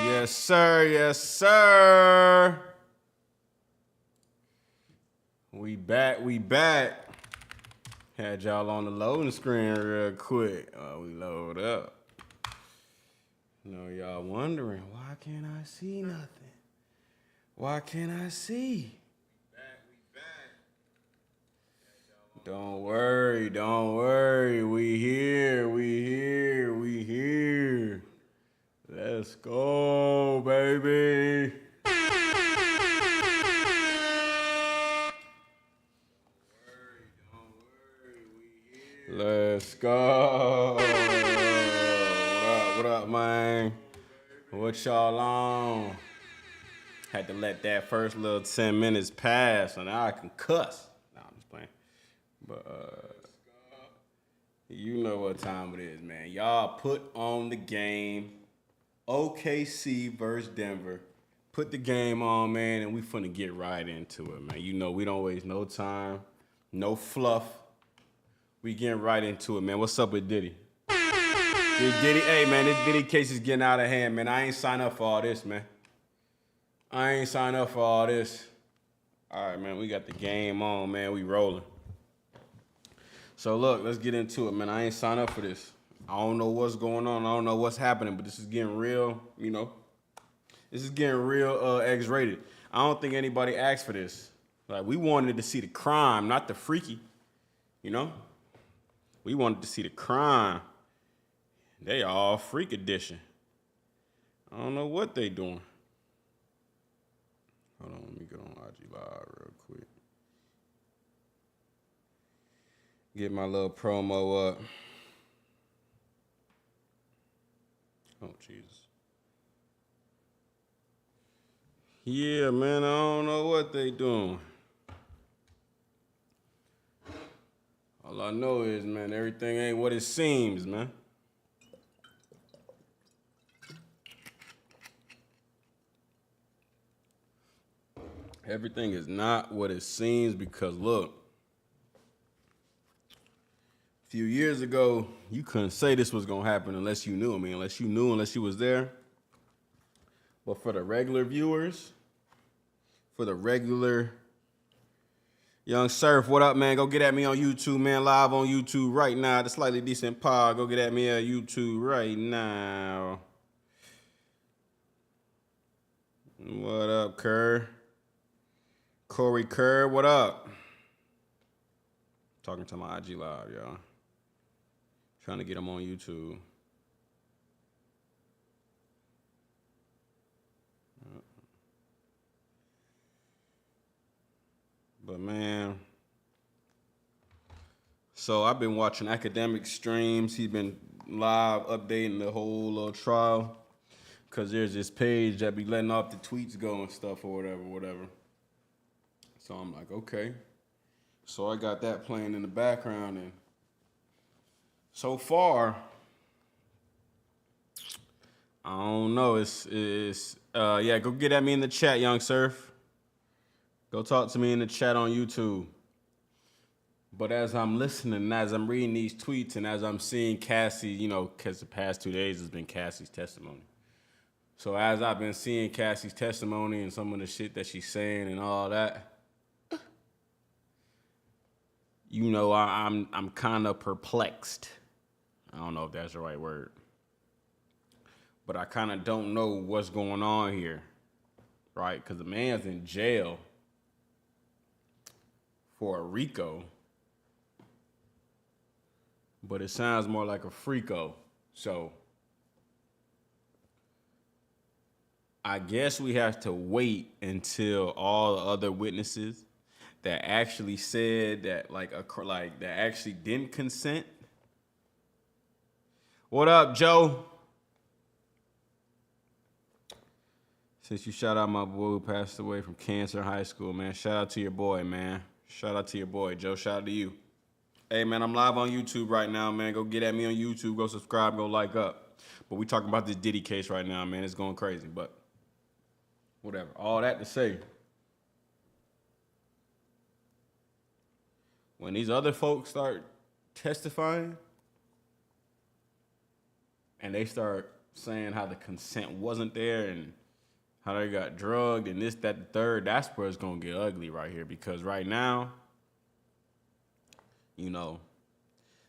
Yes, sir. Yes, sir. We back. We back. Had y'all on the loading screen real quick. We load up. You know, y'all wondering, why can't I see nothing? Why can't I see? We back. Don't worry. Don't worry. We here. We here. We here. Let's go, baby. Let's go. What up, man? What y'all on? Had to let that first little 10 minutes pass, so now I can cuss. Nah, I'm just playing. But you know what time it is, man. Y'all put on the game. OKC versus Denver. Put the game on, man, and we finna get right into it, man. You know we don't waste no time, no fluff. We getting right into it, man. What's up with Diddy? Diddy, hey, man, this Diddy case is getting out of hand, man. I ain't signed up for all this, man. I ain't signed up for all this. All right, man, we got the game on, man. We rolling. So, look, let's get into it, man. I ain't signed up for this. I don't know what's going on. I don't know what's happening, but this is getting real, you know. This is getting real X-rated. I don't think anybody asked for this. Like, we wanted to see the crime, not the freaky, you know. We wanted to see the crime. They all freak edition. I don't know what they doing. Hold on, let me get on IG Live real quick. Get my little promo up. Oh, Jesus. Yeah, man, I don't know what they doing. All I know is, man, everything ain't what it seems, man. Everything is not what it seems because, look, a few years ago, you couldn't say this was going to happen unless you knew. I mean, unless you was there. But for the regular viewers, for the regular Young Surf, what up, man? Go get at me on YouTube, man. Live on YouTube right now. The Slightly Decent Pod. Go get at me on YouTube right now. What up, Kerr? Corey Kerr, what up? Talking to my IG Live, y'all. Trying to get him on YouTube. But, man, so I've been watching academic streams. He's been live updating the whole little trial because there's this page that be letting off the tweets go and stuff or whatever. So I'm like, okay. So I got that playing in the background, and so far, I don't know. Yeah, go get at me in the chat, Young Surf. Go talk to me in the chat on YouTube. But as I'm listening, as I'm reading these tweets, and as I'm seeing Cassie, you know, because the past 2 days has been Cassie's testimony. So as I've been seeing Cassie's testimony and some of the shit that she's saying and all that, you know, I'm kind of perplexed. I don't know if that's the right word. But I kind of don't know what's going on here, right? Because the man's in jail for a RICO, but it sounds more like a FRICO. So I guess we have to wait until all the other witnesses that actually said that that actually didn't consent. What up, Joe? Since you shout out my boy who passed away from cancer in high school, man. Shout out to your boy, man. Shout out to your boy, Joe. Shout out to you. Hey, man, I'm live on YouTube right now, man. Go get at me on YouTube. Go subscribe. Go like up. But we talking about this Diddy case right now, man. It's going crazy, but whatever. All that to say, when these other folks start testifying and they start saying how the consent wasn't there and how they got drugged and this, that, the third, that's where it's gonna get ugly right here. Because right now, you know,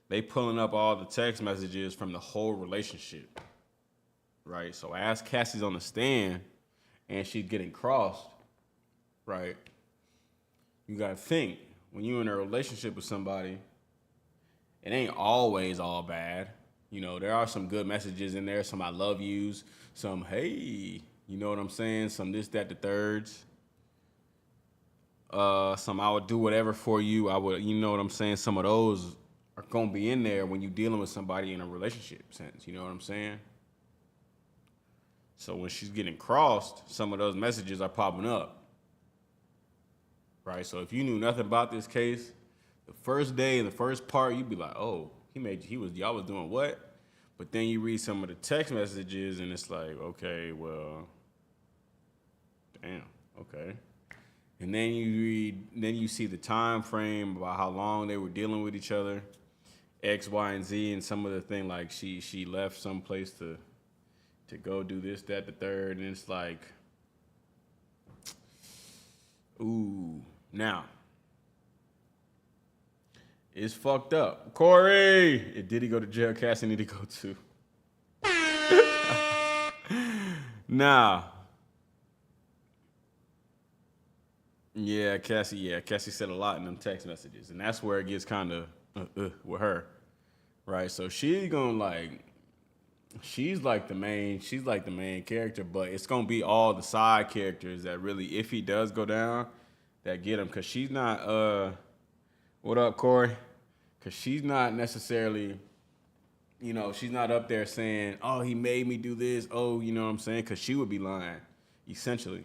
they pulling up all the text messages from the whole relationship, right? So as Cassie's on the stand and she's getting crossed, right? You gotta think, when you're in a relationship with somebody, it ain't always all bad. You know, there are some good messages in there, some I love yous, some hey, you know what I'm saying? Some this, that, the thirds. Some I would do whatever for you. I would, you know what I'm saying? Some of those are gonna be in there when you're dealing with somebody in a relationship sense. You know what I'm saying? So when she's getting crossed, some of those messages are popping up. Right? So if you knew nothing about this case, the first day and the first part, you'd be like, oh, y'all was doing what? But then you read some of the text messages and it's like, okay, well, damn, okay. And then you see the time frame about how long they were dealing with each other, X, Y, and Z, and some of the thing like she left someplace to go do this, that, the third, and it's like, ooh, now it's fucked up. Corey, did he go to jail? Cassie need to go too. Now, yeah, Cassie said a lot in them text messages, and that's where it gets kind of with her, right? So she's like the main character, but it's gonna be all the side characters that really, if he does go down, that get him, cause she's not what up, Corey? Cause she's not necessarily, you know, she's not up there saying, oh, he made me do this, oh, you know what I'm saying? Cause she would be lying, essentially.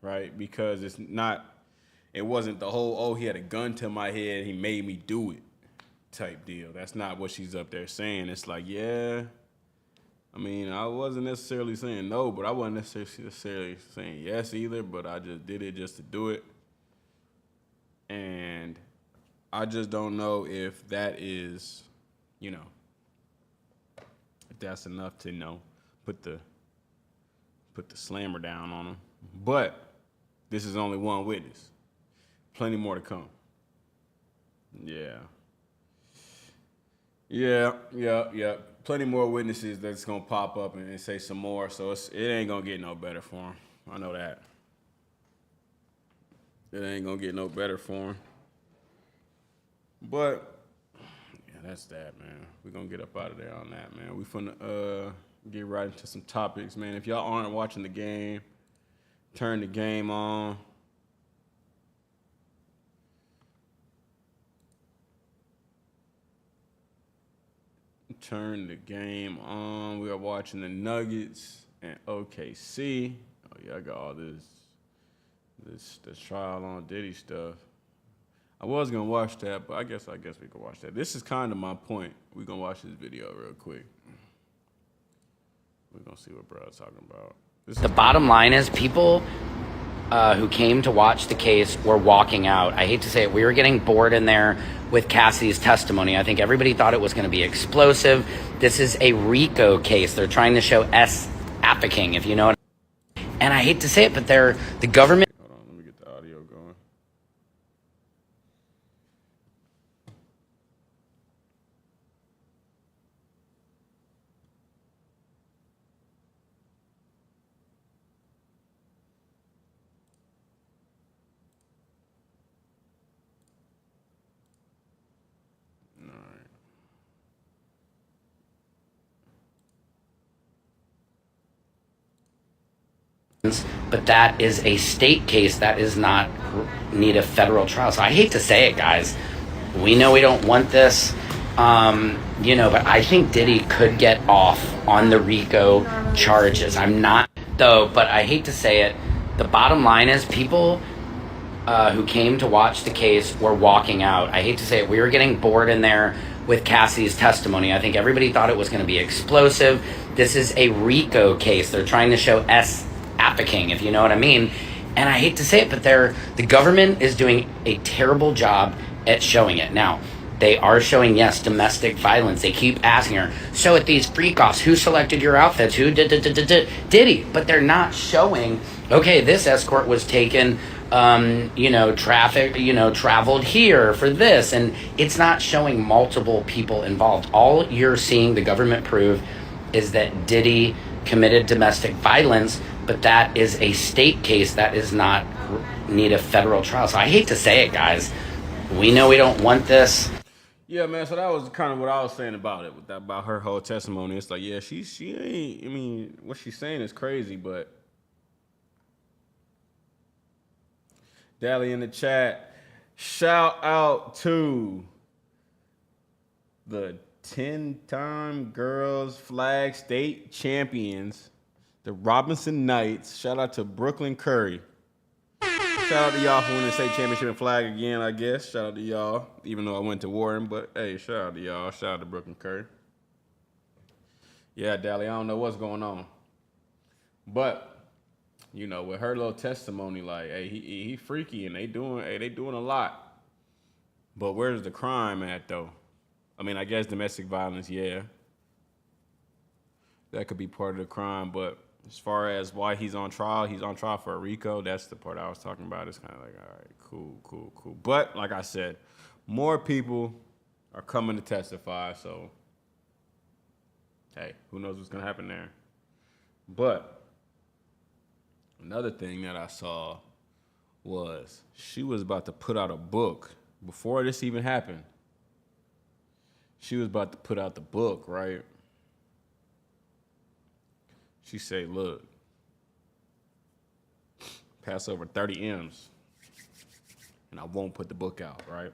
Right? Because it wasn't the whole, oh, he had a gun to my head, he made me do it type deal. That's not what she's up there saying. It's like, yeah, I mean, I wasn't necessarily saying no, but I wasn't necessarily saying yes either, but I just did it just to do it. And I just don't know if that is, you know, if that's enough to, you know, put the slammer down on him. But this is only one witness. Plenty more to come. Yeah. Plenty more witnesses that's gonna pop up and say some more. So it ain't gonna get no better for him. I know that. It ain't gonna get no better for him. But yeah, that's that, man. We're gonna get up out of there on that, man. We finna get right into some topics, man. If y'all aren't watching the game, turn the game on. Turn the game on. We are watching the Nuggets and OKC. Oh yeah, I got all this trial on Diddy stuff. I was gonna watch that, but I guess we can watch that. This is kind of my point. We're gonna watch this video real quick. We're gonna see what bro's talking about. The bottom line is people who came to watch the case were walking out. I hate to say it, we were getting bored in there with Cassie's testimony. I think everybody thought it was going to be explosive. This is a RICO case. They're trying to show S-Appicking, if you know what I mean. And I hate to say it, but the government... Hold on, let me get the audio going. But that is a state case. That is not need a federal trial. So I hate to say it, guys. We know we don't want this, you know, but I think Diddy could get off on the RICO charges. I'm not, though, but I hate to say it. The bottom line is people who came to watch the case were walking out. I hate to say it. We were getting bored in there with Cassie's testimony. I think everybody thought it was going to be explosive. This is a RICO case. They're trying to show S-Appicking, if you know what I mean. And I hate to say it, but the government is doing a terrible job at showing it. Now, they are showing, yes, domestic violence. They keep asking her, so at these freak offs, who selected your outfits? Who did he? But they're not showing, okay, this escort was taken, traveled here for this. And it's not showing multiple people involved. All you're seeing the government prove is that Diddy committed domestic violence, but that is a state case that is not need a federal trial. So I hate to say it, guys. We know we don't want this. Yeah, man. So that was kind of what I was saying about it, about her whole testimony. It's like, yeah, she ain't. I mean, what she's saying is crazy, but Dally in the chat, shout out to the 10-time girls flag state champions, the Robinson Knights. Shout out to Brooklyn Curry. Shout out to y'all for winning the state championship and flag again, I guess. Shout out to y'all, even though I went to Warren, but hey, shout out to y'all. Shout out to Brooklyn Curry. Yeah, Dally, I don't know what's going on. But, with her little testimony, like, hey, he freaky and they doing a lot. But where's the crime at, though? I mean, I guess domestic violence, yeah. That could be part of the crime, but as far as why he's on trial for a RICO. That's the part I was talking about. It's kind of like, all right, cool. But like I said, more people are coming to testify. So, hey, who knows what's gonna happen there? But another thing that I saw was she was about to put out a book before this even happened. She was about to put out the book, right? She said, look, pass over 30 M's and I won't put the book out, right?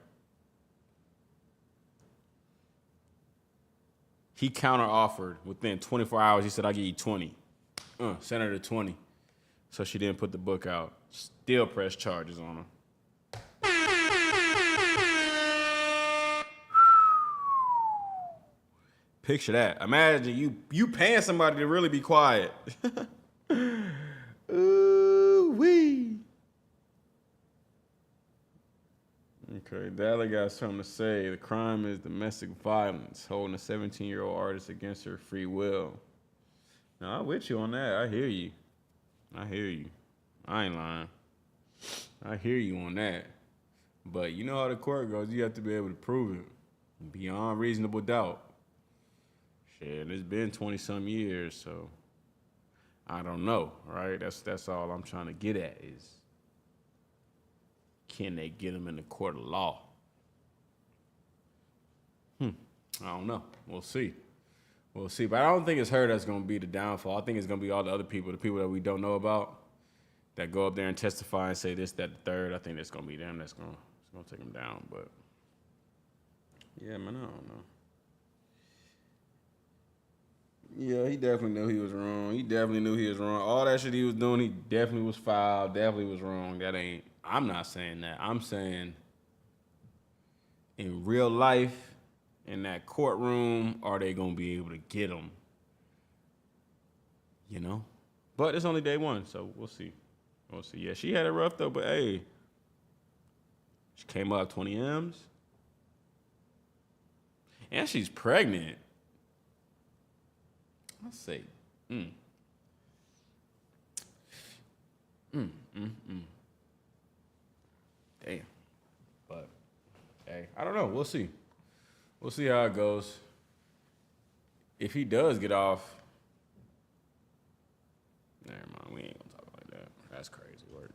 He counter offered within 24 hours. He said, I'll give you 20. Sent her to 20. So she didn't put the book out. Still pressed charges on her. Picture that. Imagine you paying somebody to really be quiet. Ooh-wee. Okay, Dally got something to say. The crime is domestic violence, holding a 17-year-old artist against her free will. Now, I'm with you on that. I hear you. I ain't lying. I hear you on that. But you know how the court goes. You have to be able to prove it beyond reasonable doubt. Shit, it's been 20-some years, so I don't know, right? That's all I'm trying to get at is, can they get him in the court of law? I don't know. We'll see. But I don't think it's her that's going to be the downfall. I think it's going to be all the other people, the people that we don't know about, that go up there and testify and say this, that, the third. I think it's going to be them that's going to take them down. But, yeah, man, I don't know. Yeah, he definitely knew he was wrong. All that shit he was doing, he definitely was foul, definitely was wrong. I'm not saying that. I'm saying in real life, in that courtroom, are they going to be able to get him? But it's only day one, so we'll see. Yeah, she had it rough, though, but hey, she came up 20 M's. And she's pregnant. Let's see. Damn. But, hey, I don't know. We'll see. We'll see how it goes. If he does get off, never mind. We ain't going to talk like that. That's crazy work.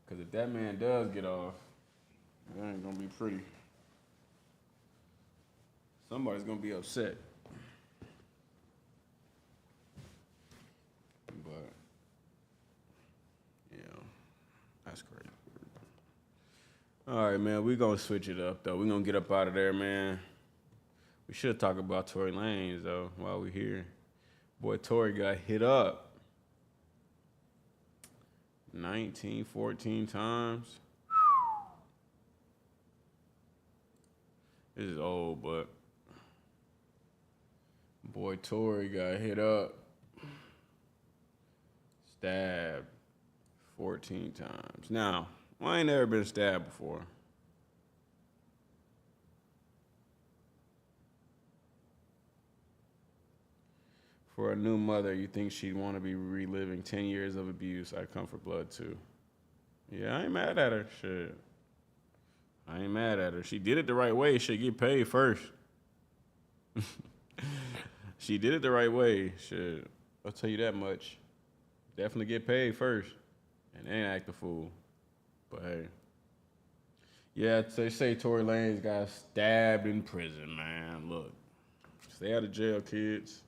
Because if that man does get off, that ain't going to be pretty. Somebody's going to be upset. But, yeah, that's crazy. All right, man, we're going to switch it up, though. We're going to get up out of there, man. We should talk about Tory Lanez, though, while we're here. Boy, Tory got hit up 14 times. This is old, but boy, Tory got hit up, stabbed 14 times. Now, I ain't never been stabbed before. For a new mother, you think she'd want to be reliving 10 years of abuse? I'd come for blood too. Yeah, I ain't mad at her. Shit. I ain't mad at her. She did it the right way. She get paid first. She did it the right way. Shit. I'll tell you that much. Definitely get paid first. And then act a fool. But hey. Yeah, they say Tory Lanez got stabbed in prison, man. Look. Stay out of jail, kids.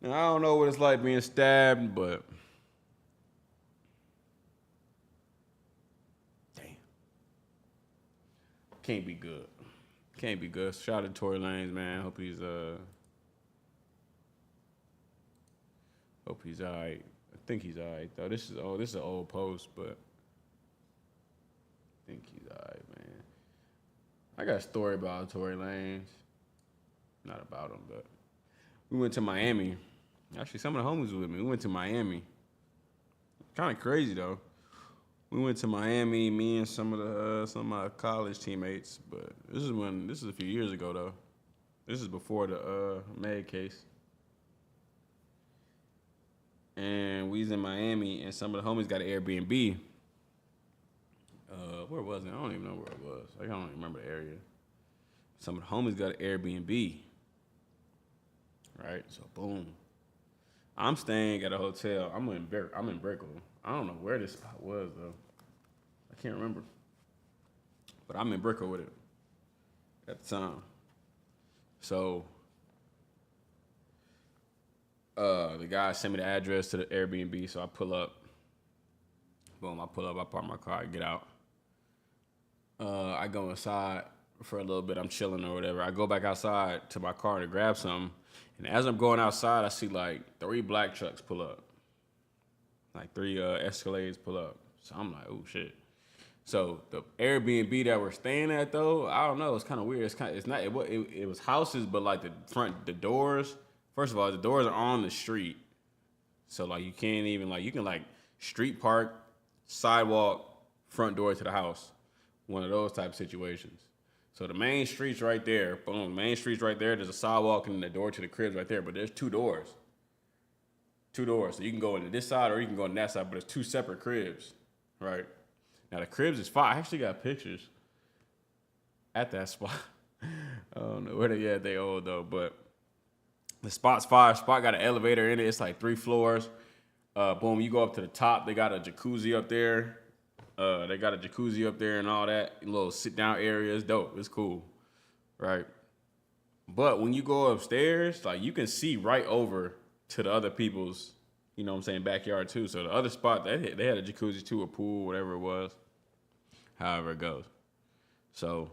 Now, I don't know what it's like being stabbed, but damn. Can't be good. Can't be good. Shout out to Tory Lanez, man. Hope he's all right. I think he's all right though. This is an old post, but I think he's all right, man. I got a story about Tory Lanez. Not about him, but we went to Miami. Actually, some of the homies were with me. We went to Miami. Kind of crazy though. We went to Miami, me and some of my college teammates. But this is a few years ago though. This is before the Meg case. And we was in Miami, and some of the homies got an Airbnb. Where was it? I don't even know where it was. I don't even remember the area. Some of the homies got an Airbnb. Right? So boom. I'm staying at a hotel. I'm in Brickell. I don't know where this spot was though. I can't remember. But I'm in Brickell with it at the time. So the guy sent me the address to the Airbnb, so I pull up. Boom, I pull up, I park my car, I get out. I go inside for a little bit, I'm chilling or whatever. I go back outside to my car to grab something, and as I'm going outside, I see like 3 black trucks pull up. Like 3 Escalades pull up. So I'm like, oh shit. So the Airbnb that we're staying at though, I don't know, it's kind of weird. It was houses, but like the doors, first of all, the doors are on the street. So like you can't even you can street park, sidewalk, front door to the house. One of those type of situations. So the main street's right there. Boom, main street's right there. There's a sidewalk and the door to the crib's right there, but there's 2 doors. 2 doors. So you can go into this side or you can go in that side, but it's 2 separate cribs, right? Now the cribs is 5. I actually got pictures at that spot. I don't know where they at. They old though, but the spot's 5. Spot got an elevator in it. It's like 3 floors. Boom, you go up to the top. They got a jacuzzi up there. And all that. A little sit down area. It's dope. It's cool, right? But when you go upstairs, you can see right over to the other people's, you know what I'm saying, backyard too. So the other spot, they had a jacuzzi too, a pool, whatever it was. However it goes. So,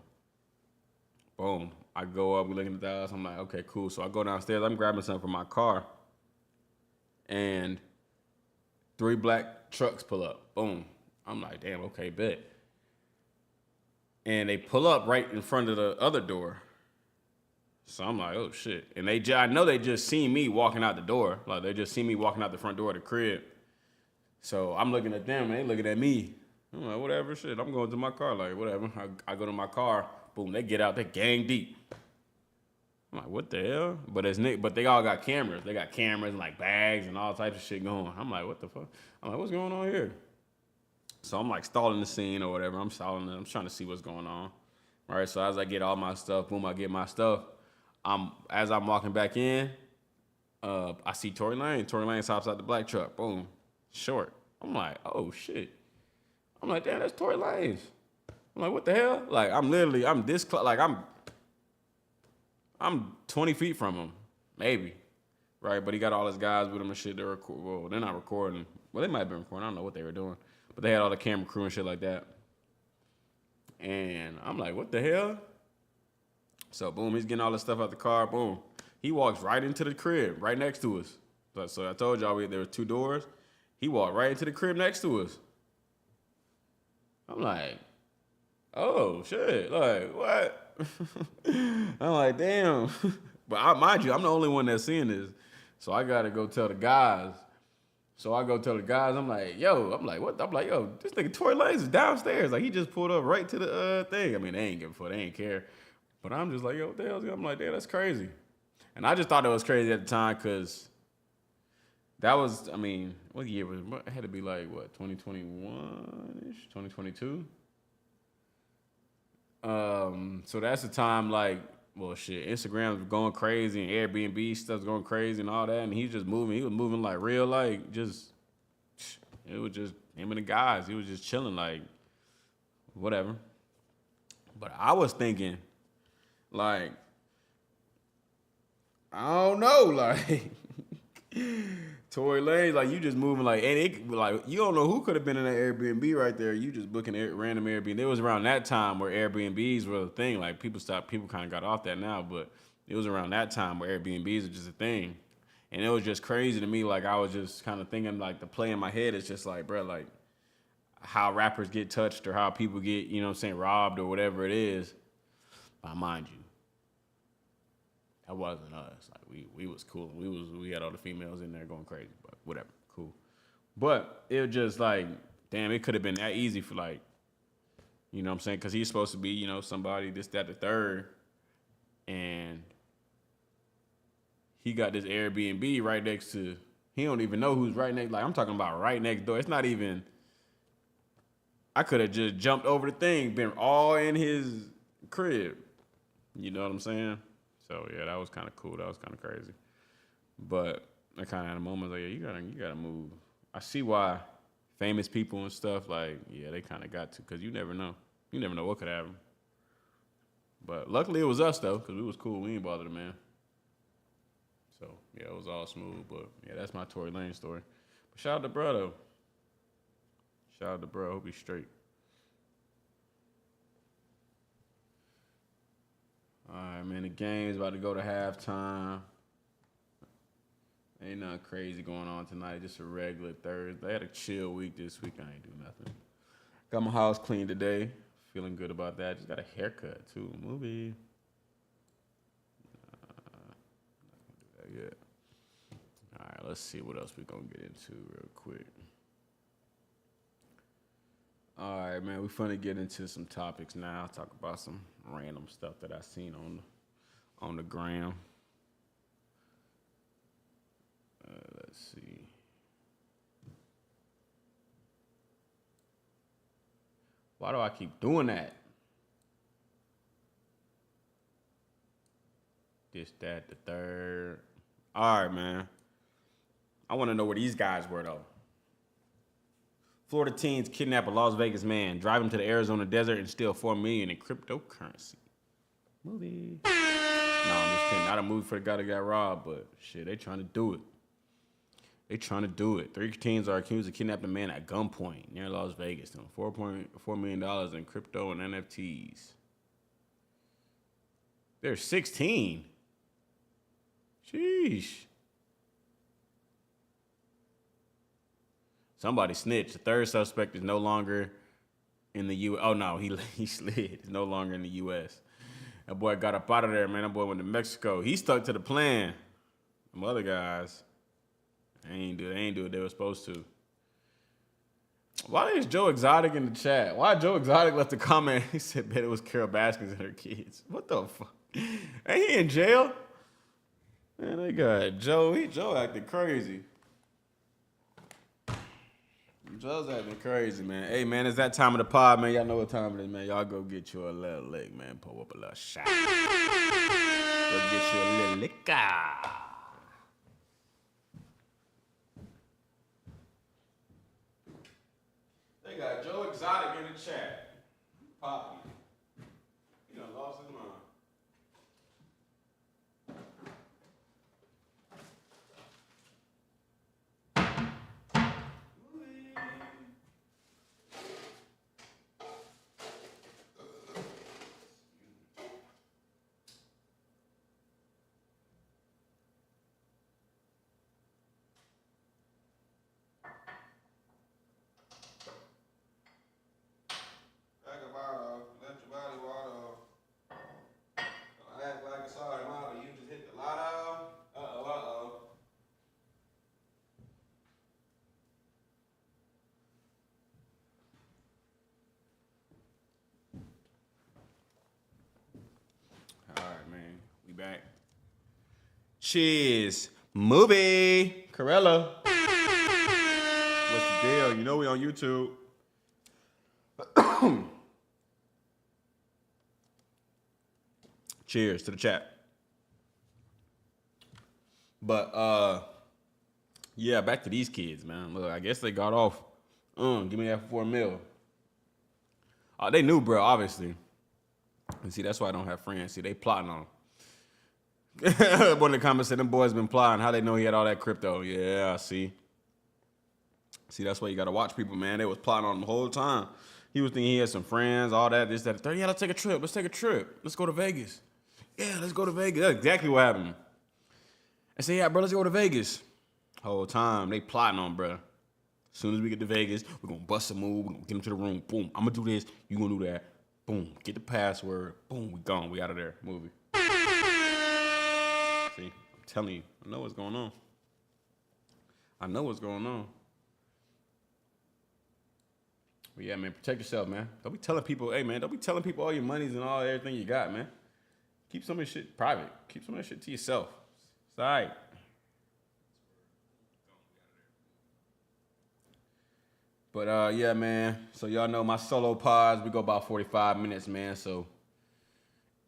boom. I go up, we looking at the house. I'm like, okay, cool. So I go downstairs. I'm grabbing something from my car. And 3 black trucks pull up. Boom. I'm like, damn, okay, bet. And they pull up right in front of the other door. So I'm like, oh, shit. And I know they just seen me walking out the door. Like, they just seen me walking out the front door of the crib. So I'm looking at them, and they looking at me. I'm like, whatever, shit. I'm going to my car, whatever. I go to my car. Boom, they get out. They gang deep. I'm like, what the hell? But they all got cameras. They got cameras and, bags and all types of shit going. I'm like, what the fuck? I'm like, what's going on here? So I'm stalling the scene or whatever. I'm stalling it. I'm trying to see what's going on. All right, so as I get all my stuff, boom, I get my stuff. As I'm walking back in, I see Tory Lanez. Tory Lanez hops out the black truck. Boom, short. I'm like, oh shit. I'm like, damn, that's Tory Lanez. I'm like, what the hell? I'm this close. I'm 20 feet from him, maybe, right? But he got all his guys with him and shit. They're not recording. Well, they might have been recording. I don't know what they were doing. But they had all the camera crew and shit like that. And I'm like, what the hell? So, boom, he's getting all this stuff out the car. Boom. He walks right into the crib, right next to us. So I told y'all there were 2 doors. He walked right into the crib next to us. I'm like, oh, shit. What? I'm like, damn. But mind you, I'm the only one that's seeing this. So I got to go tell the guys. So I go tell the guys, I'm like, what? I'm like, yo, this nigga Tory Lanez is downstairs. He just pulled up right to the thing. I mean, they ain't give a fuck. They ain't care. But I'm just like, yo, what the hell? I'm like, damn, that's crazy. And I just thought it was crazy at the time because that was, I mean, what year was it? It had to be like, what, 2021-ish, 2022? So that's the time, like, well, shit, Instagram was going crazy and Airbnb stuff's going crazy and all that. And he was moving like real, like, just, it was just him and the guys. He was just chilling, like, whatever. But I was thinking, like, I don't know, like, Tory Lanez, like, you just moving, like, and it, like, you don't know who could have been in that Airbnb right there. You just booking a random Airbnb. It was around that time where Airbnbs were a thing. Like, people kind of got off that now, but it was around that time where Airbnbs are just a thing. And it was just crazy to me. Like, I was just kind of thinking, like, the play in my head is just like, bro, like, how rappers get touched or how people get, you know what I'm saying, robbed or whatever it is. Mind you, that wasn't us. Like, we was cool. We had all the females in there going crazy, but whatever, cool. But it was just like, damn, it could have been that easy for, like, you know what I'm saying? Because he's supposed to be, you know, somebody, this, that, the third. And he got this Airbnb right next to, he don't even know who's right next. Like, I'm talking about right next door. It's not even, I could have just jumped over the thing, been all in his crib. You know what I'm saying? So yeah, that was kind of cool. That was kind of crazy. But I kind of had a moment like, yeah, you gotta move. I see why famous people and stuff, like, yeah, they kind of got to, because you never know. You never know what could happen. But luckily it was us, though, because we was cool. We ain't bothered the man. So yeah, it was all smooth. But yeah, that's my Tory Lanez story. But shout out to bro, though. Shout out to bro. Hope he's straight. All right, man, the game's about to go to halftime. Ain't nothing crazy going on tonight. Just a regular Thursday. I had a chill week this week. I ain't do nothing. Got my house clean today. Feeling good about that. Just got a haircut, too. Movie. Not gonna do that yet. All right, let's see what else we gonna get into real quick. All right, man, we finna get into some topics now. Talk about some random stuff that I seen on the gram. Let's see. Why do I keep doing that? This, that, the third. All right, man. I want to know where these guys were, though. Florida teens kidnap a Las Vegas man, drive him to the Arizona desert, and steal $4 million in cryptocurrency. Movie. No, I'm just kidding. Not a movie for the guy that got robbed, but shit, they trying to do it. They trying to do it. 3 teens are accused of kidnapping a man at gunpoint near Las Vegas, doing $4.4 million in crypto and NFTs. They're 16. Sheesh. Somebody snitched. The third suspect is no longer in the U.S. Oh, no, he slid. He's no longer in the U.S. That boy got up out of there, man. That boy went to Mexico. He stuck to the plan. Them other guys, they ain't do what they were supposed to. Why is Joe Exotic in the chat? Why Joe Exotic left a comment? He said, bet it was Carol Baskins and her kids. What the fuck? Ain't he in jail? Man, they got Joe. Joe acting crazy. Joe's acting crazy, man. Hey, man, it's that time of the pod, man. Y'all know what time it is, man. Y'all go get you a little lick, man. Pull up a little shot. Go get you a little liquor. They got Joe Exotic in the chat. Poppy. He done lost his mind. Back tomorrow. Cheers. Movie. Corella. What's the deal? You know we on YouTube. Cheers to the chat. But yeah, back to these kids, man. Look, I guess they got off. Give me that for $4 million. They knew, bro, obviously. And see, that's why I don't have friends. See, they plotting on him. One of the comments said, them boys been plotting. How they know he had all that crypto? Yeah, see. See, that's why you got to watch people, man. They was plotting on him the whole time. He was thinking he had some friends, all that, this, that, the third. Yeah, let's take a trip. Let's take a trip. Let's go to Vegas. Yeah, let's go to Vegas. That's exactly what happened. I said, yeah, bro, let's go to Vegas. Whole time, they plotting on, bro. As soon as we get to Vegas, we're going to bust a move. We're going to get him to the room. Boom. I'm going to do this. You going to do that. Boom. Get the password. Boom. We gone. We out of there. Movie. See? I'm telling you. I know what's going on. I know what's going on. But yeah, man, protect yourself, man. Don't be telling people, hey, man, don't be telling people all your monies and all everything you got, man. Keep some of this shit private. Keep some of that shit to yourself. It's all right. But yeah, man. So y'all know my solo pods, we go about 45 minutes, man. So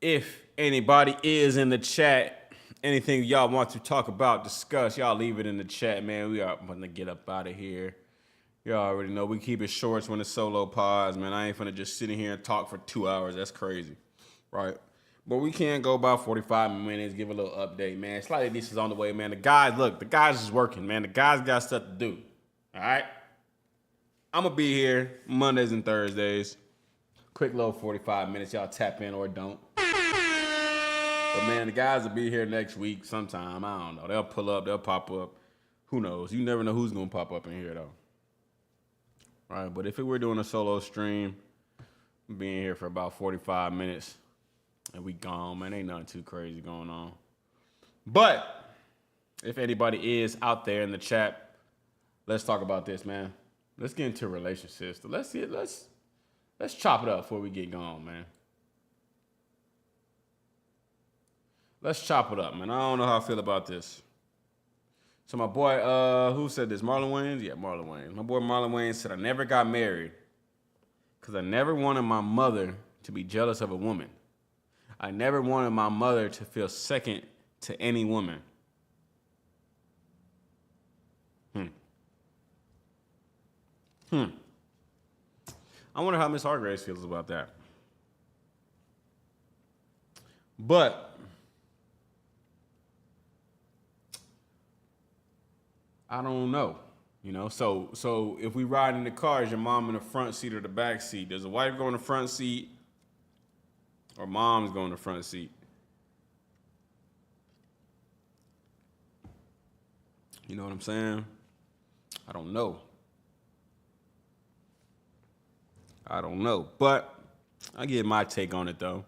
if anybody is in the chat, anything y'all want to talk about, discuss, y'all leave it in the chat, man. We are going to get up out of here. Y'all already know we keep it short when it's solo pods, man. I ain't finna just sit in here and talk for 2 hours. That's crazy, right? But we can go about 45 minutes, give a little update, man. Slightly Decent is on the way, man. The guys is working, man. The guys got stuff to do, all right? I'm going to be here Mondays and Thursdays. Quick little 45 minutes. Y'all tap in or don't. But, man, the guys will be here next week sometime. I don't know. They'll pull up. They'll pop up. Who knows? You never know who's going to pop up in here, though. All right, but if we're doing a solo stream, I'm being here for about 45 minutes, and we gone, man. Ain't nothing too crazy going on. But if anybody is out there in the chat, let's talk about this, man. Let's get into relationships. Let's chop it up before we get going, man. Let's chop it up, man. I don't know how I feel about this. So my boy, who said this? Marlon Wayans? Yeah, Marlon Wayans. My boy Marlon Wayans said, I never got married because I never wanted my mother to be jealous of a woman. I never wanted my mother to feel second to any woman. I wonder how Miss Hargraves feels about that. But I don't know, you know. So if we ride in the car, is your mom in the front seat or the back seat? Does the wife go in the front seat, or mom's go in the front seat? You know what I'm saying? I don't know. But I give my take on it though.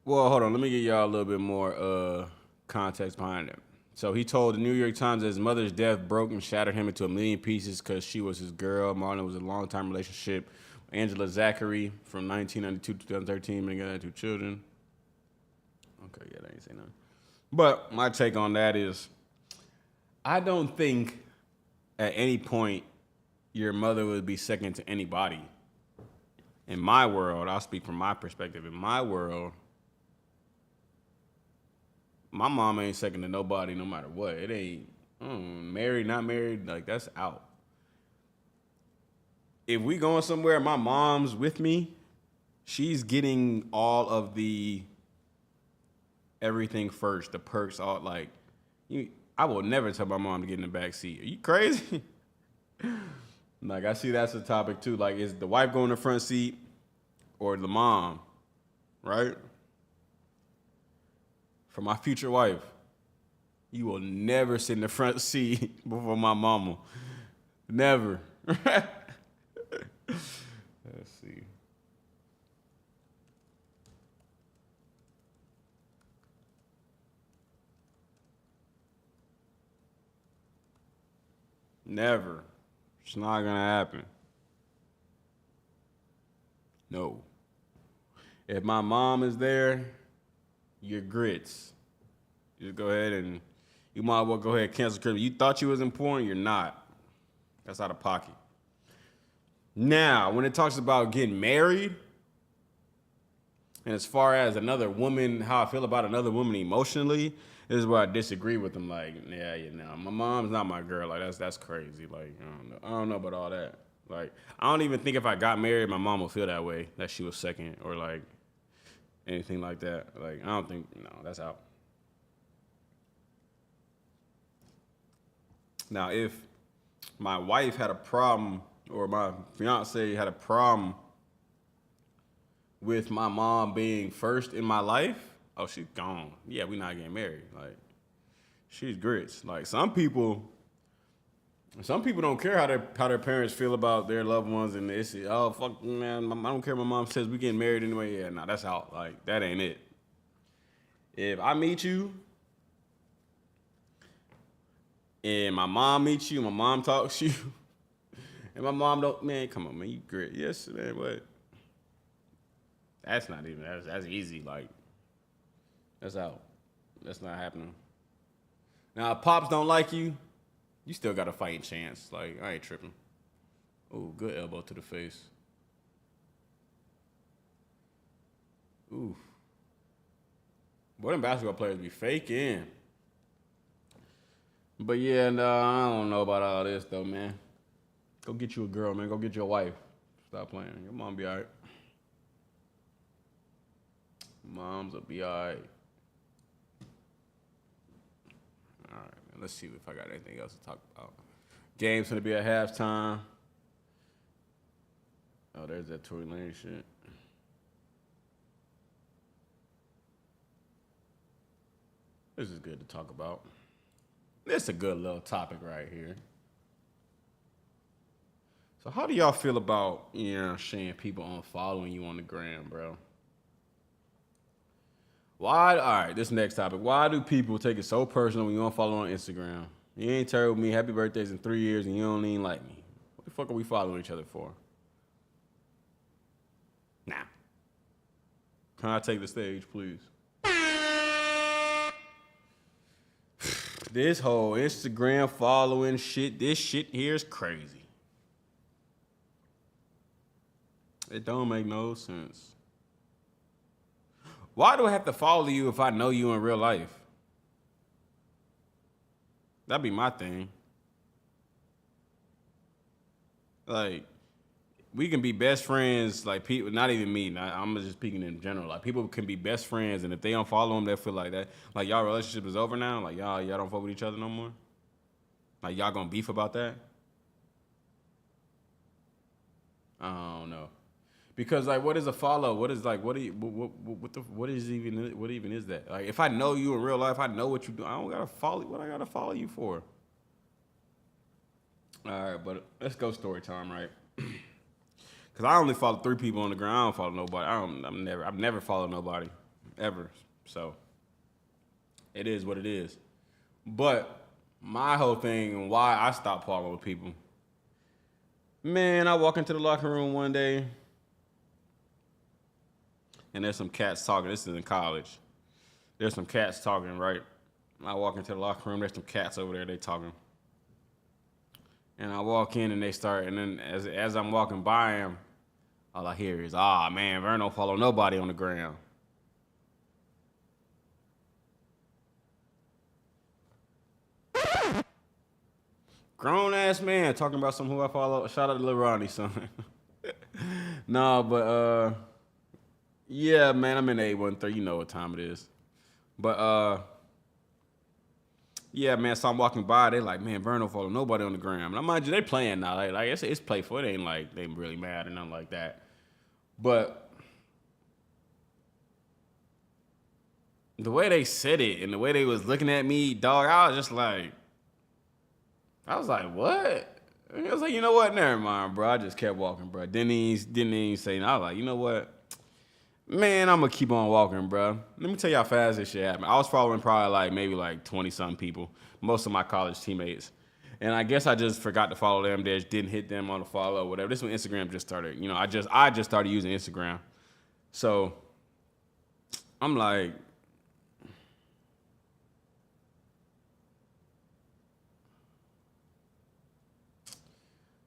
Well, hold on. Let me give y'all a little bit more context behind it. So he told the New York Times that his mother's death broke and shattered him into a million pieces because she was his girl. Marlon was a long-time relationship with Angela Zachary from 1992 to 2013. And they had 2 children. Okay, yeah, they ain't say nothing. But my take on that is, I don't think at any point your mother would be second to anybody. In my world, I'll speak from my perspective. In my world, my mom ain't second to nobody no matter what. It ain't married, not married, like that's out. If we going somewhere, my mom's with me, she's getting all of the everything first, the perks, all like I will never tell my mom to get in the back seat. Are you crazy? Like, I see that's a topic too. Like, is the wife going in the front seat or the mom, right? For my future wife, you will never sit in the front seat before my mama. Never. Let's see. Never. It's not gonna happen. No. If my mom is there, you're grits. Just go ahead and you might as well go ahead and cancel Christmas. You thought you was important, you're not. That's out of pocket. Now, when it talks about getting married, and as far as another woman, how I feel about another woman emotionally, this is where I disagree with them. Like, yeah, you know, my mom's not my girl. Like, that's crazy. Like, I don't know about all that. Like, I don't even think if I got married, my mom would feel that way, that she was second or like anything like that. Like, I don't think, no, that's out. Now, if my wife had a problem or my fiance had a problem with my mom being first in my life, oh, she's gone. Yeah, we not getting married. Like, she's grits. Like, some people don't care how their parents feel about their loved ones, and they say, oh, fuck, man, I don't care. My mom says we getting married anyway. Yeah, nah, that's out. Like, that ain't it. If I meet you, and my mom meets you, my mom talks to you, and my mom don't, man, come on, man, you grit. Yes, man, but that's not even, that's easy. Like, that's out. That's not happening. Now, if pops don't like you, you still got a fighting chance. Like, I ain't tripping. Ooh, good elbow to the face. Ooh. Boy, them basketball players be faking. But yeah, no, I don't know about all this though, man. Go get you a girl, man. Go get your wife. Stop playing. Your mom be all right. Moms will be all right. All right, man. Let's see if I got anything else to talk about. Game's gonna be at halftime. Oh, there's that Tory Lanez shit. This is good to talk about. This is a good little topic right here. So how do y'all feel about, you know, seeing people unfollowing you on the gram, bro? Why, all right, this next topic. Why do people take it so personal when you unfollow on Instagram? You ain't told me happy birthdays in 3 years and you don't even like me. What the fuck are we following each other for? Nah. Can I take the stage, please? This whole Instagram following shit, this shit here is crazy. It don't make no sense. Why do I have to follow you if I know you in real life? That'd be my thing. Like, we can be best friends, like people, not even me, I'm just speaking in general. Like, people can be best friends, and if they don't follow them, they feel like that. Like, y'all relationship is over now? Like, y'all don't fuck with each other no more? Like, y'all gonna beef about that? I don't know. Because, like, what is a follow? What is, like, what even is that? Like, if I know you in real life, I know what you do. I don't gotta follow you. What I gotta follow you for? All right, but let's go story time, right? Cause I only follow 3 people on the ground. I don't follow nobody. I've never followed nobody, ever. So it is what it is. But my whole thing and why I stopped following people. Man, I walk into the locker room one day, and there's some cats talking. This is in college. There's some cats talking, right? I walk into the locker room. There's some cats over there. They talking. And I walk in and they start, and then as I'm walking by him, all I hear is, man, Vern don't follow nobody on the ground. Grown ass man talking about some who I follow. Shout out to Lil Ronnie, son. No, but yeah, man, I'm in A13. You know what time it is. But yeah, man, so I'm walking by, they like, man, Vern don't follow nobody on the gram. And mind you, they playing now. Like it's playful. It ain't like they really mad or nothing like that. But the way they said it and the way they was looking at me, dog, I was like, what? And I was like, you know what? Never mind, bro. I just kept walking, bro. Didn't even say nothing. I was like, you know what? Man, I'm gonna keep on walking, bro. Let me tell you how fast this shit happened. I was following probably maybe 20-something people, most of my college teammates. And I guess I just forgot to follow them. They just didn't hit them on the follow or whatever. This when Instagram just started. You know, I just started using Instagram. So I'm like,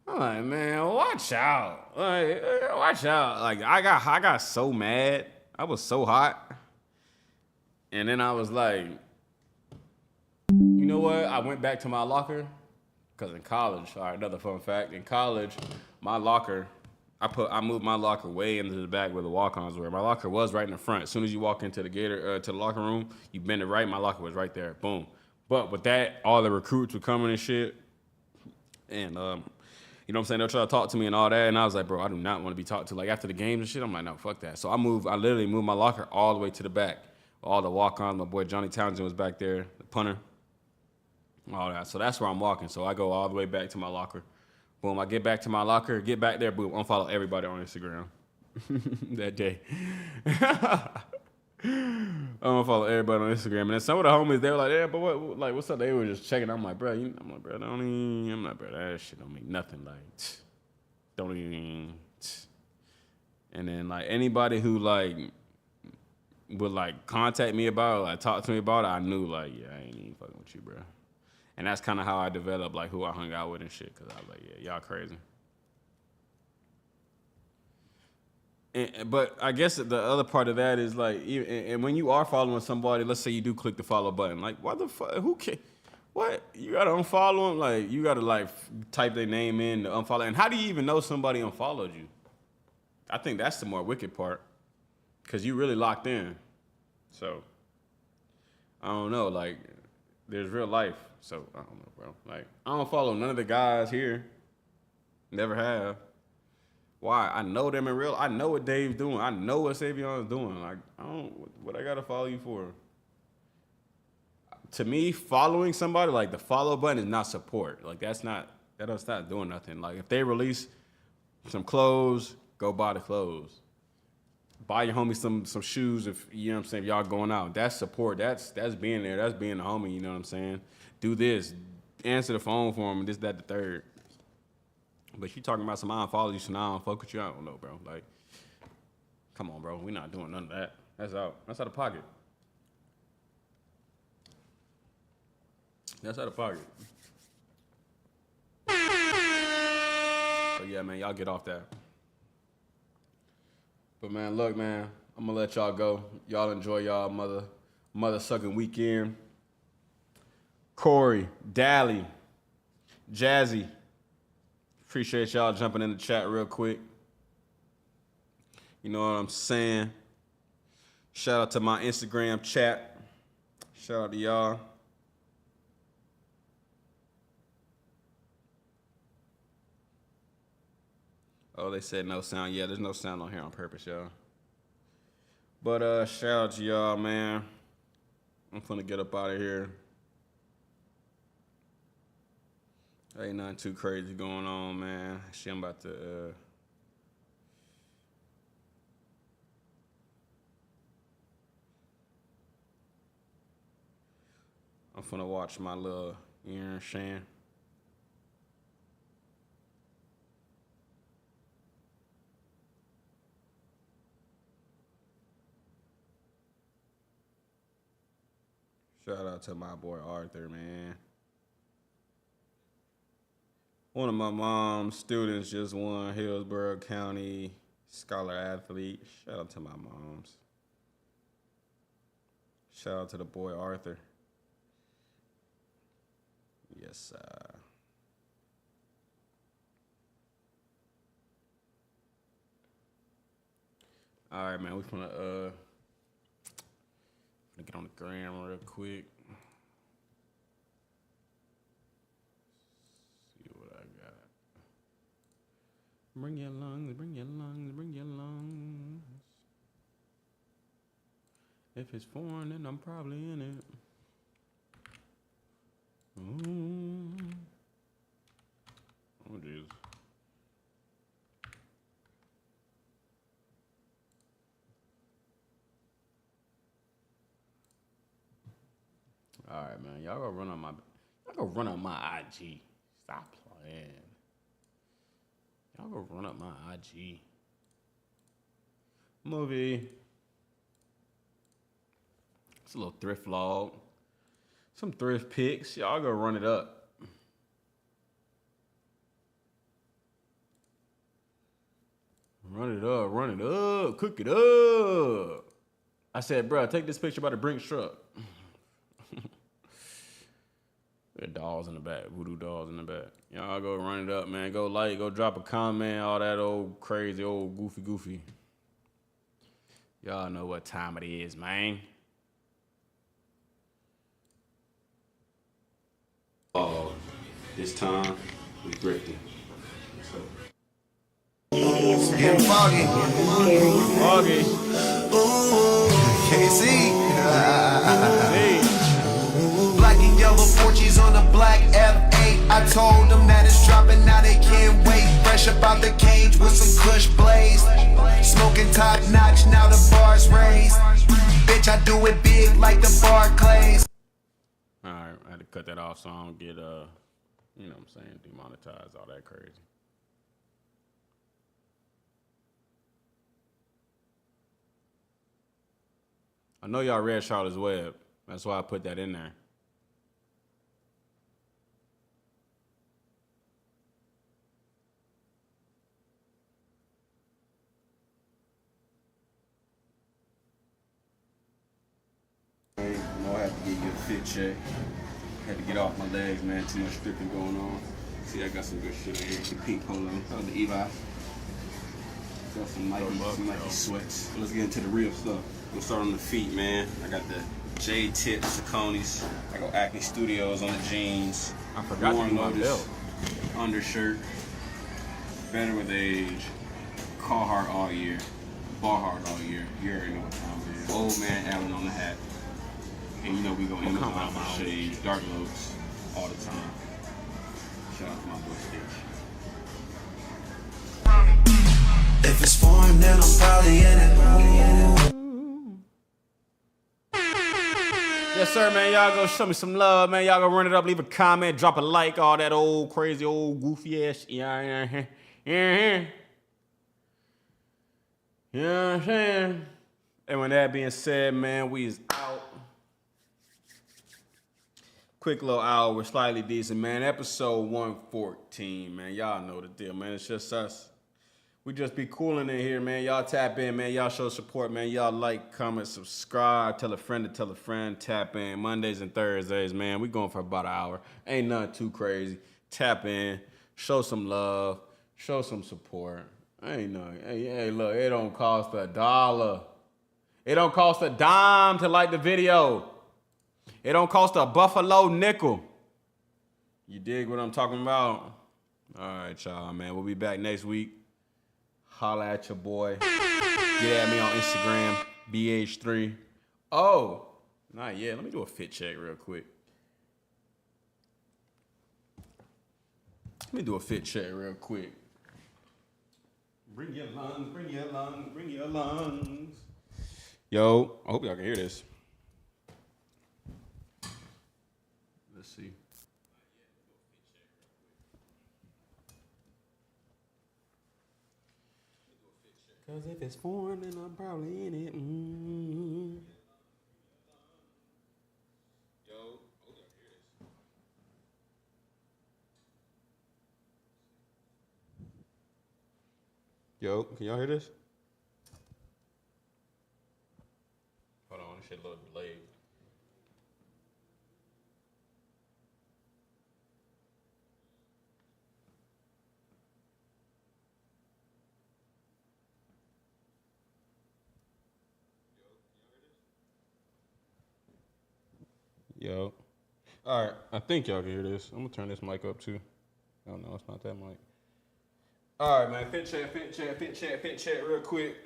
man, watch out. Like, watch out. Like, I got so mad. I was so hot. And then I was like, you know what? I went back to my locker. Because in college, all right, another fun fact. In college, my locker, I moved my locker way into the back where the walk-ons were. My locker was right in the front. As soon as you walk into to the locker room, you bend it right. My locker was right there. Boom. But with that, all the recruits were coming and shit. And you know what I'm saying? They'll try to talk to me and all that. And I was like, bro, I do not want to be talked to. Like after the games and shit, I'm like, no, fuck that. So I literally moved my locker all the way to the back. All the walk-ons, my boy Johnny Townsend was back there, the punter, all that. So that's where I'm walking. So I go all the way back to my locker. Boom, I get back to my locker, get back there, boom, unfollow everybody on Instagram that day. I'm gonna follow everybody on Instagram, and then some of the homies they were like, "Yeah, but what's up?" They were just checking. I'm like, bro, I'm like, bro, that shit don't mean nothing. Like, don't even. And then like anybody who like would like contact me about it, like talk to me about it, I knew like, yeah, I ain't even fucking with you, bro. And that's kind of how I developed like who I hung out with and shit, cause I was like, yeah, y'all crazy. But I guess the other part of that is like, and when you are following somebody, let's say you do click the follow button, like, why the fuck? Who can? What? You gotta unfollow them? Like, you gotta like type their name in to unfollow. And how do you even know somebody unfollowed you? I think that's the more wicked part, cause you really locked in. So I don't know. Like, there's real life. So I don't know, bro. Like, I don't follow none of the guys here. Never have. Why? I know them in real. I know what Dave's doing. I know what Savion's doing. Like, I don't. What I gotta follow you for? To me, following somebody, like the follow button is not support. Like that's not doing nothing. Like if they release some clothes, go buy the clothes. Buy your homie some shoes if you know what I'm saying. If y'all going out, that's support. That's being there. That's being a homie. You know what I'm saying? Do this. Answer the phone for him. This, that, the third. But you talking about some I don't follow you, so now I don't fuck with you. I don't know, bro. Like, come on, bro. We not doing none of that. That's out. That's out of pocket. That's out of pocket. So yeah, man, y'all get off that. But man, look, man, I'm gonna let y'all go. Y'all enjoy y'all mother sucking weekend. Corey, Dally, Jazzy. Appreciate y'all jumping in the chat real quick. You know what I'm saying? Shout out to my Instagram chat. Shout out to y'all. Oh, they said no sound. Yeah, there's no sound on here on purpose, y'all. But shout out to y'all, man. I'm finna get up out of here. Ain't nothing too crazy going on, man. Shit, I'm about to I'm finna watch my little, you know what I'm saying? Shout out to my boy Arthur, man. One of my mom's students just won Hillsborough County Scholar Athlete. Shout out to my moms. Shout out to the boy Arthur. Yes, sir. All right, man. We finna get on the gram real quick. See what I got. Bring your lungs, bring your lungs, bring your lungs. If it's foreign, then I'm probably in it. Ooh. Oh, jeez. All right, man. Y'all go run on my IG. Stop playing. Y'all go run up my IG. Movie. It's a little thrift vlog. Some thrift pics. Y'all go run it up. Run it up, run it up, cook it up. I said, bro, take this picture by the Brinks truck. There dolls in the back, voodoo dolls in the back. Y'all go run it up, man. Go like, go drop a comment, all that old crazy, old goofy. Y'all know what time it is, man. Oh, this time we drifting. Getting foggy. Foggy. Ooh, can't see. Hey. Black and yellow Porches on the black F8. I told them that it's dropping, now they can't wait. Fresh up out the cage with some Kush blaze. Smoking top notch, now the bar's raised. Bitch, I do it big like the Barclays. Alright, I had to cut that off so I don't get, you know what I'm saying, demonetized, all that crazy. I know y'all read Charlotte's Web. That's why I put that in there. You know, I had to get you a fit check. Had to get off my legs, man. Too much stripping going on. See, I got some good shit in here. The pink polo, the Evi. Got some Nike sweats. Let's get into the real stuff. We'll start on the feet, man. I got the J-Tip Sauconys. I go Acne Studios on the jeans. I forgot to do my belt. Undershirt. Better with age. Carhartt all year. Barhart all year. You already know what time it is. Old man Allen on the hat. And you know we go Amazon for shades, dark looks, all the time. Shout out to my boy Stitch. If it's foreign, then I'm probably in it. Yes, sir, man. Y'all go show me some love, man. Y'all go run it up, leave a comment, drop a like, all that old crazy, old goofy ass. Yeah. You know what I'm saying? And with that being said, man, we is out. Quick little hour, we're slightly decent, man. Episode 114, man. Y'all know the deal, man. It's just us. We just be cooling in here, man. Y'all tap in, man. Y'all show support, man. Y'all like, comment, subscribe. Tell a friend to tell a friend. Tap in Mondays and Thursdays, man. We going for about an hour. Ain't nothing too crazy. Tap in. Show some love. Show some support. Ain't nothing. Hey, look, it don't cost $1. It don't cost a dime to like the video. It don't cost a buffalo nickel. You dig what I'm talking about? All right, y'all, man. We'll be back next week. Holla at your boy. Get at me on Instagram, BH3. Oh, not yet. Let me do a fit check real quick. Bring your lungs, bring your lungs, bring your lungs. Yo, I hope y'all can hear this. Let's see. Cause if it's foreign, then I'm probably in it. Yo, hope y'all can hear this. Yo, can y'all hear this? Hold on, this shit a little delayed. Yo. All right, I think y'all can hear this. I'm gonna turn this mic up too. Oh no, it's not that mic. All right, man. Fit chat real quick.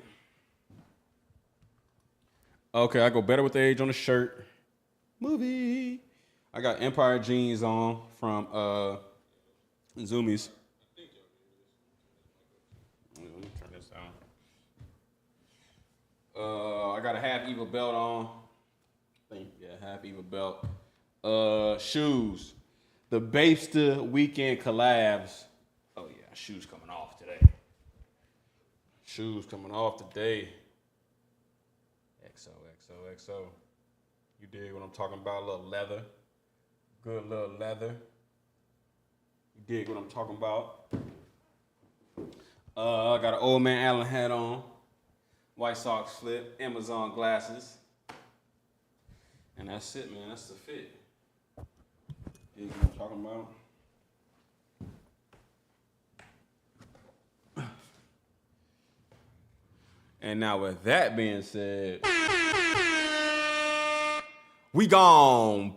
Okay, I go better with the age on the shirt. Movie. I got Empire jeans on from Zoomies. Let me turn this down. I got a half Eva belt on. Half Eva belt. Shoes. The Bapester weekend collabs. Oh yeah, shoes coming off today. Shoes coming off today. XO. You dig what I'm talking about? A little leather. Good little leather. You dig what I'm talking about? I got an old man Allen hat on. White Sox flip. Amazon glasses. And that's it, man. That's the fit. You dig what I'm talking about? And now with that being said, we gone.